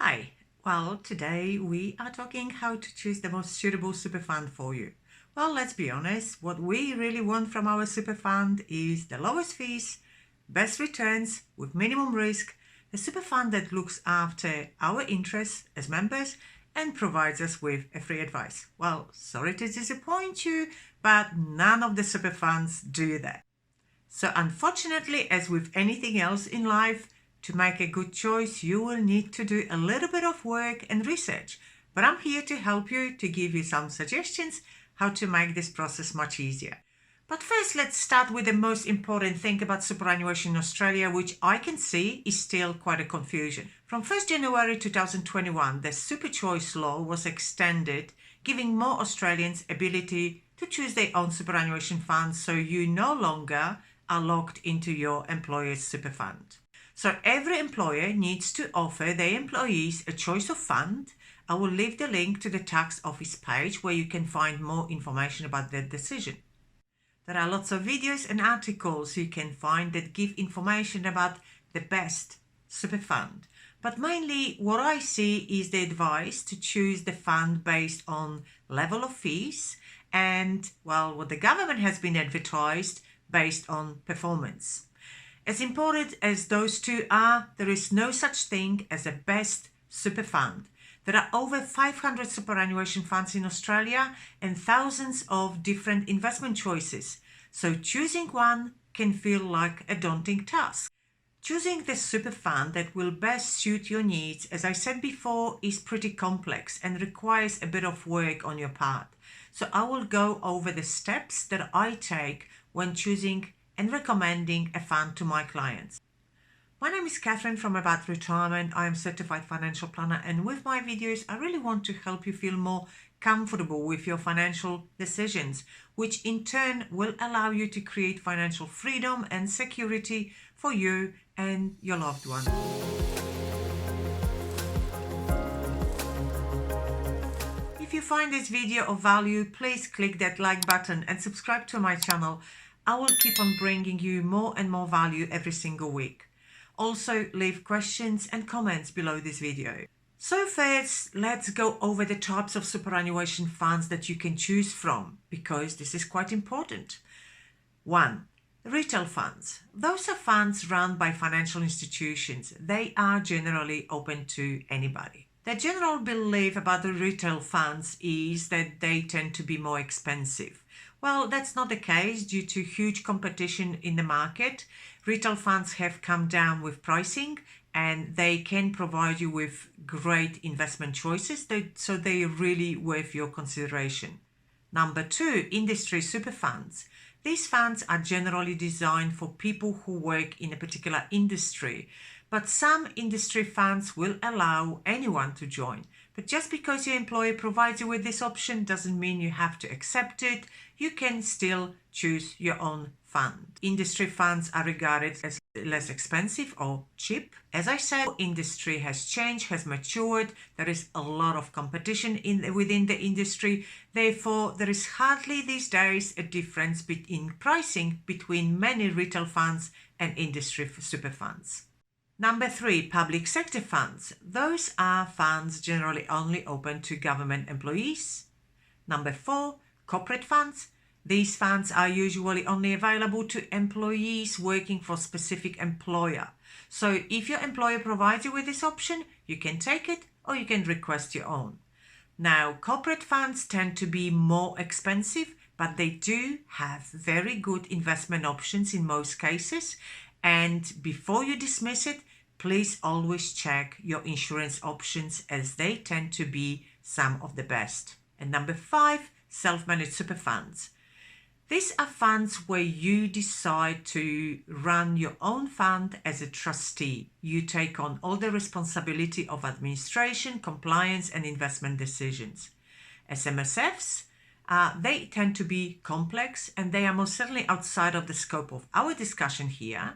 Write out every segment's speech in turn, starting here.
Hi, well, today we are talking how to choose the most suitable super fund for you. Well, let's be honest, what we really want from our super fund is the lowest fees, best returns with minimum risk, a super fund that looks after our interests as members and provides us with a free advice. Well, sorry to disappoint you, but none of the super funds do that. So unfortunately, as with anything else in life, to make a good choice, you will need to do a little bit of work and research. But I'm here to help you, to give you some suggestions how to make this process much easier. But first, let's start with the most important thing about superannuation in Australia, which I can see is still quite a confusion. From 1st January 2021, the Super Choice Law was extended, giving more Australians ability to choose their own superannuation funds, so you no longer are locked into your employer's super fund. So every employer needs to offer their employees a choice of fund. I will leave the link to the tax office page where you can find more information about that decision. There are lots of videos and articles you can find that give information about the best super fund. But mainly what I see is the advice to choose the fund based on level of fees and, well, what the government has been advertised based on performance. As important as those two are, there is no such thing as a best super fund. There are over 500 superannuation funds in Australia and thousands of different investment choices, so choosing one can feel like a daunting task. Choosing the super fund that will best suit your needs, as I said before, is pretty complex and requires a bit of work on your part. So I will go over the steps that I take when choosing and recommending a fund to my clients. My name is Katherine from About Retirement. I am certified financial planner, and with my videos I really want to help you feel more comfortable with your financial decisions, which in turn will allow you to create financial freedom and security for you and your loved one. If you find this video of value, please click that like button and subscribe to my channel. I will keep on bringing you more and more value every single week. Also, leave questions and comments below this video. So first, let's go over the types of superannuation funds that you can choose from, because this is quite important. 1. Retail funds. Those are funds run by financial institutions. They are generally open to anybody. The general belief about the retail funds is that they tend to be more expensive. Well, that's not the case due to huge competition in the market. Retail funds have come down with pricing and they can provide you with great investment choices, so they are really worth your consideration. Number 2, industry super funds. These funds are generally designed for people who work in a particular industry, but some industry funds will allow anyone to join. But just because your employer provides you with this option doesn't mean you have to accept it. You can still choose your own fund. Industry funds are regarded as less expensive or cheap. As I said, industry has changed, has matured. There is a lot of competition within the industry. Therefore, there is hardly these days a difference in pricing between many retail funds and industry super funds. Number 3, public sector funds. Those are funds generally only open to government employees. Number 4, corporate funds. These funds are usually only available to employees working for a specific employer. So if your employer provides you with this option, you can take it or you can request your own. Now, corporate funds tend to be more expensive, but they do have very good investment options in most cases. And before you dismiss it, please always check your insurance options, as they tend to be some of the best. And number 5, self-managed super funds. These are funds where you decide to run your own fund as a trustee. You take on all the responsibility of administration, compliance, and investment decisions. SMSFs, they tend to be complex and they are most certainly outside of the scope of our discussion here.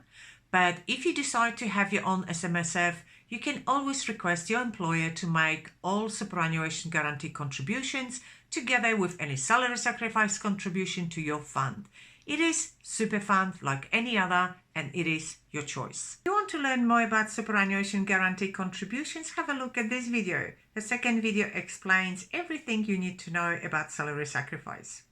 But if you decide to have your own SMSF, you can always request your employer to make all superannuation guarantee contributions together with any salary sacrifice contribution to your fund. It is super fund like any other, and it is your choice. If you want to learn more about superannuation guaranteed contributions, have a look at this video. The second video explains everything you need to know about salary sacrifice.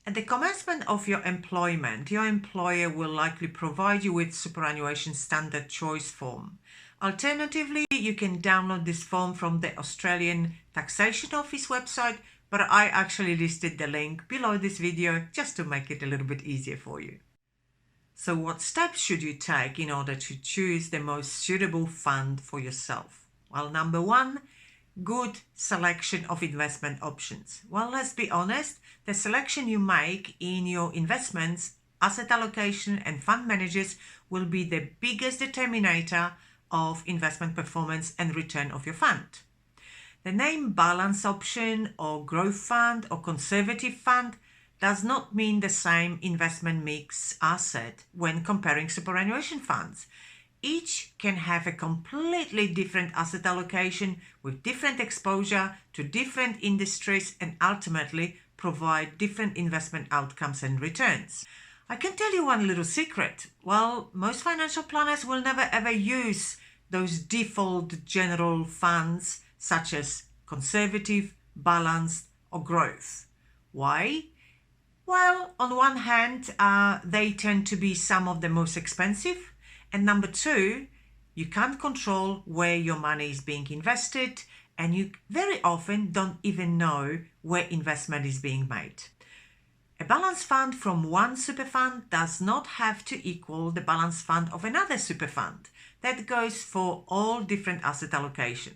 At the commencement of your employment, your employer will likely provide you with superannuation standard choice form. Alternatively, you can download this form from the Australian Taxation Office website, but I actually listed the link below this video just to make it a little bit easier for you. So what steps should you take in order to choose the most suitable fund for yourself? Well, number one, good selection of investment options. Well, let's be honest, the selection you make in your investments, asset allocation and fund managers will be the biggest determinator of investment performance and return of your fund. The name balance option or growth fund or conservative fund does not mean the same investment mix asset when comparing superannuation funds. Each can have a completely different asset allocation with different exposure to different industries and ultimately provide different investment outcomes and returns. I can tell you one little secret. Well, most financial planners will never ever use those default general funds such as conservative, balanced or growth. Why? Well, on one hand, they tend to be some of the most expensive. And number two, you can't control where your money is being invested, and you very often don't even know where investment is being made. A balanced fund from one super fund does not have to equal the balanced fund of another super fund. That goes for all different asset allocation.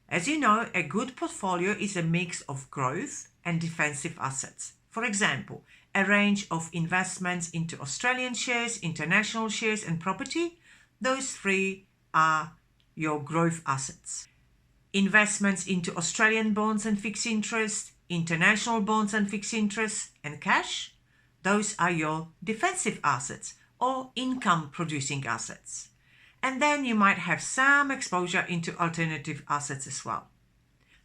As you know, a good portfolio is a mix of growth and defensive assets. For example, a range of investments into Australian shares, international shares and property. Those three are your growth assets. Investments into Australian bonds and fixed interest, international bonds and fixed interest and cash. Those are your defensive assets or income producing assets. And then you might have some exposure into alternative assets as well.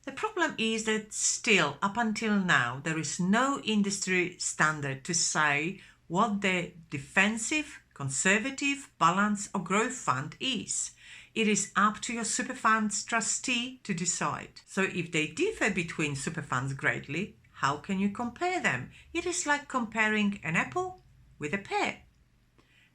The problem is that still, up until now, there is no industry standard to say what the defensive, conservative, balance or growth fund is. It is up to your super fund's trustee to decide. So if they differ between super funds greatly, how can you compare them? It is like comparing an apple with a pear.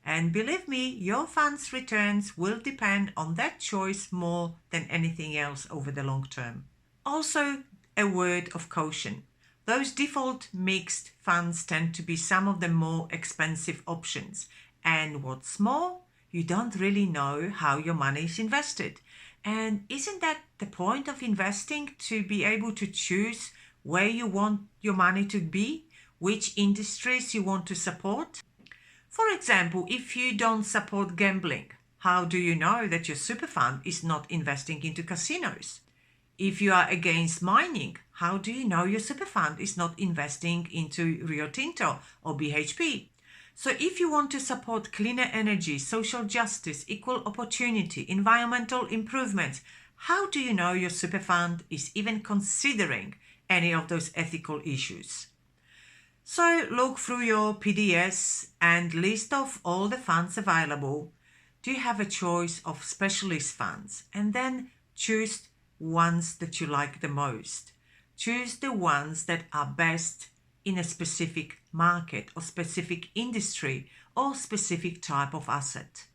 And believe me, your fund's returns will depend on that choice more than anything else over the long term. Also, a word of caution. Those default mixed funds tend to be some of the more expensive options. And what's more, you don't really know how your money is invested. And isn't that the point of investing, to be able to choose where you want your money to be, which industries you want to support? For example, if you don't support gambling, how do you know that your super fund is not investing into casinos? If you are against mining, how do you know your super fund is not investing into Rio Tinto or BHP? So if you want to support cleaner energy, social justice, equal opportunity, environmental improvements, how do you know your super fund is even considering any of those ethical issues? So look through your PDS and list off all the funds available. Do you have a choice of specialist funds? And then choose ones that you like the most. Choose the ones that are best in a specific market or specific industry or specific type of asset.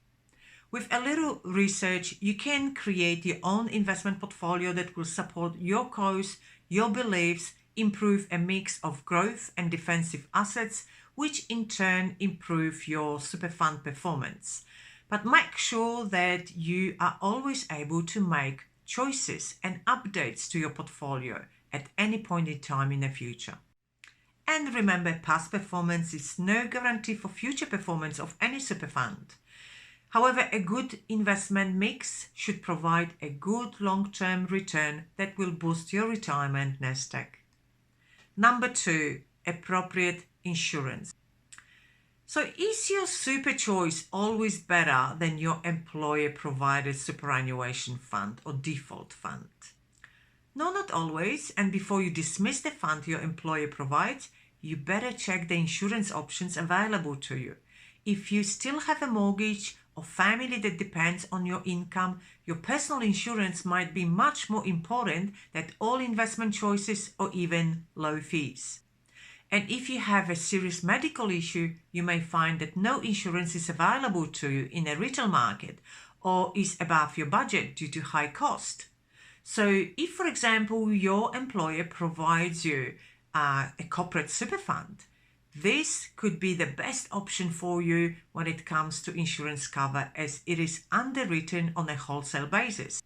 With a little research, you can create your own investment portfolio that will support your cause, your beliefs, improve a mix of growth and defensive assets, which in turn improve your super fund performance. But make sure that you are always able to make choices and updates to your portfolio at any point in time in the future. And remember, past performance is no guarantee for future performance of any super fund. However, a good investment mix should provide a good long-term return that will boost your retirement nest egg. Number 2, appropriate insurance. So is your super choice always better than your employer-provided superannuation fund or default fund? No, not always. And before you dismiss the fund your employer provides, you better check the insurance options available to you. If you still have a mortgage or family that depends on your income, your personal insurance might be much more important than all investment choices or even low fees. And if you have a serious medical issue, you may find that no insurance is available to you in a retail market or is above your budget due to high cost. So if, for example, your employer provides you a corporate super fund, this could be the best option for you when it comes to insurance cover, as it is underwritten on a wholesale basis.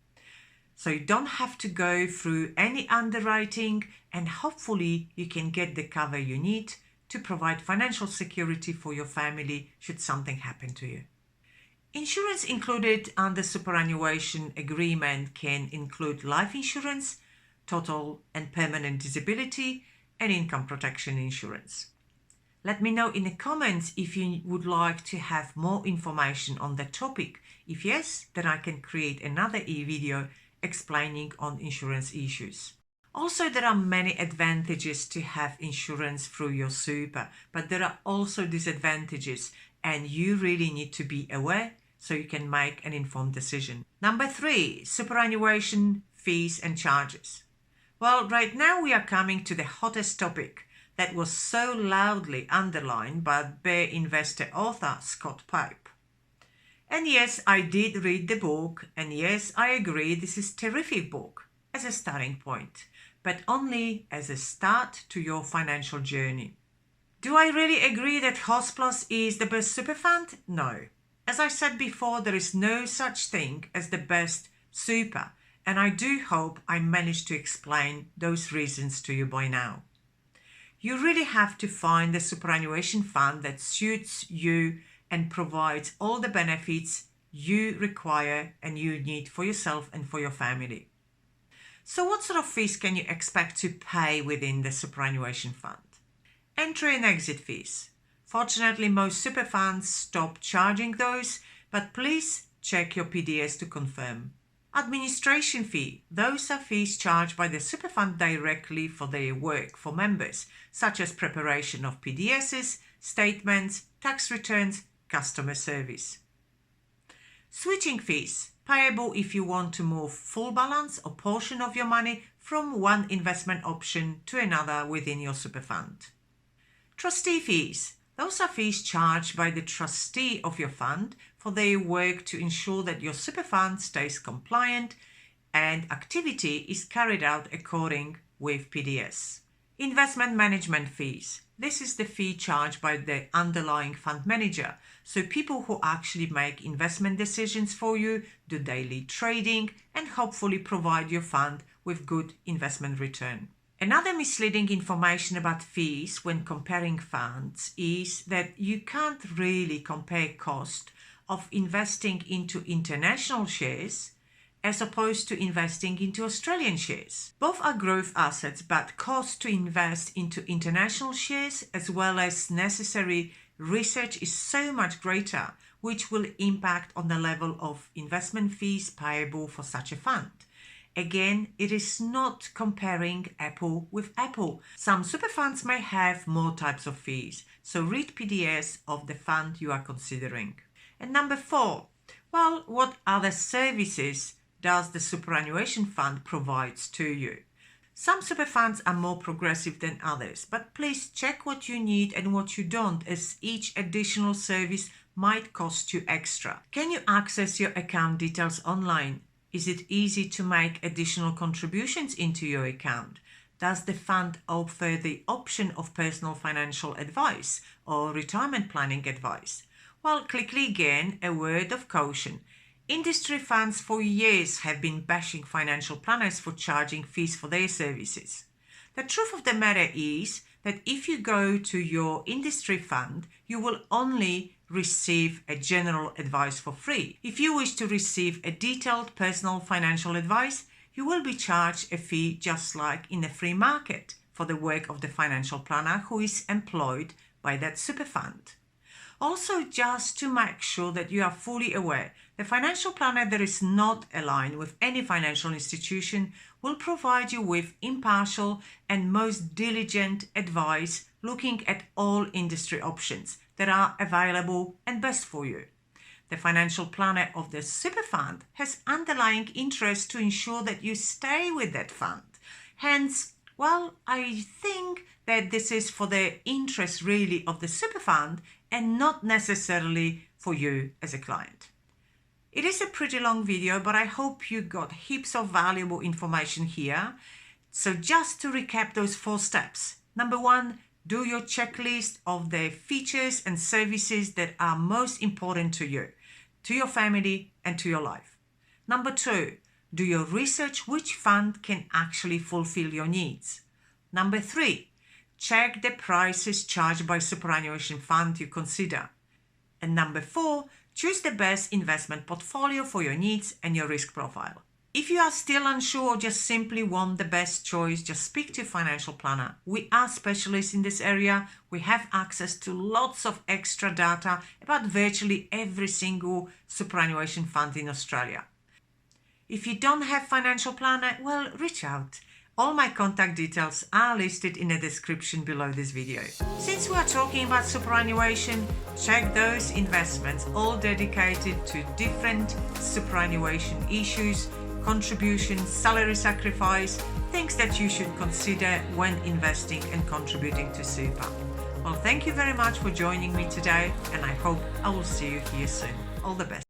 So you don't have to go through any underwriting, and hopefully you can get the cover you need to provide financial security for your family should something happen to you. Insurance included under superannuation agreement can include life insurance, total and permanent disability, and income protection insurance. Let me know in the comments if you would like to have more information on the topic. If yes, then I can create another video explaining on insurance issues. Also, there are many advantages to have insurance through your super, but there are also disadvantages, and you really need to be aware so you can make an informed decision. Number 3, superannuation fees and charges. Well, right now we are coming to the hottest topic that was so loudly underlined by Bear Investor author Scott Pipe. And yes, I did read the book, and yes, I agree this is a terrific book as a starting point, but only as a start to your financial journey. Do I really agree that Hostplus is the best super fund? No. As I said before, there is no such thing as the best super, and I do hope I managed to explain those reasons to you by now. You really have to find the superannuation fund that suits you and provides all the benefits you require and you need for yourself and for your family. So what sort of fees can you expect to pay within the superannuation fund? Entry and exit fees. Fortunately, most super funds stop charging those, but please check your PDS to confirm. Administration fee. Those are fees charged by the super fund directly for their work for members, such as preparation of PDSs, statements, tax returns, customer service. Switching fees. Payable if you want to move full balance or portion of your money from one investment option to another within your super fund. Trustee fees. Those are fees charged by the trustee of your fund for their work to ensure that your super fund stays compliant and activity is carried out according with PDS. Investment management fees. This is the fee charged by the underlying fund manager. So people who actually make investment decisions for you, do daily trading, and hopefully provide your fund with good investment return. Another misleading information about fees when comparing funds is that you can't really compare cost of investing into international shares as opposed to investing into Australian shares. Both are growth assets, but cost to invest into international shares as well as necessary research is so much greater, which will impact on the level of investment fees payable for such a fund. Again, it is not comparing apple with apple. Some super funds may have more types of fees, so read PDS of the fund you are considering. And number 4, well, what other services does the superannuation fund provides to you? Some super funds are more progressive than others, but please check what you need and what you don't, as each additional service might cost you extra. Can you access your account details online? Is it easy to make additional contributions into your account? Does the fund offer the option of personal financial advice or retirement planning advice? Well, quickly again, a word of caution. Industry funds for years have been bashing financial planners for charging fees for their services. The truth of the matter is that if you go to your industry fund, you will only receive a general advice for free. If you wish to receive a detailed personal financial advice, you will be charged a fee just like in the free market for the work of the financial planner who is employed by that super fund. Also, just to make sure that you are fully aware, The financial planner that is not aligned with any financial institution will provide you with impartial and most diligent advice looking at all industry options that are available and best for you. The financial planner of the super fund has underlying interest to ensure that you stay with that fund. Hence, well, I think that this is for the interest really of the super fund and not necessarily for you as a client. It is a pretty long video, but I hope you got heaps of valuable information here. So just to recap those 4 steps. Number 1, do your checklist of the features and services that are most important to you, to your family and to your life. Number 2, do your research which fund can actually fulfill your needs. Number 3, check the prices charged by superannuation fund you consider. And number 4, choose the best investment portfolio for your needs and your risk profile. If you are still unsure or just simply want the best choice, just speak to a financial planner. We are specialists in this area. We have access to lots of extra data about virtually every single superannuation fund in Australia. If you don't have financial planner, well, reach out. All my contact details are listed in the description below this video. Since we are talking about superannuation, check those investments all dedicated to different superannuation issues, contributions, salary sacrifice, things that you should consider when investing and contributing to super. Well, thank you very much for joining me today, and I hope I will see you here soon. All the best.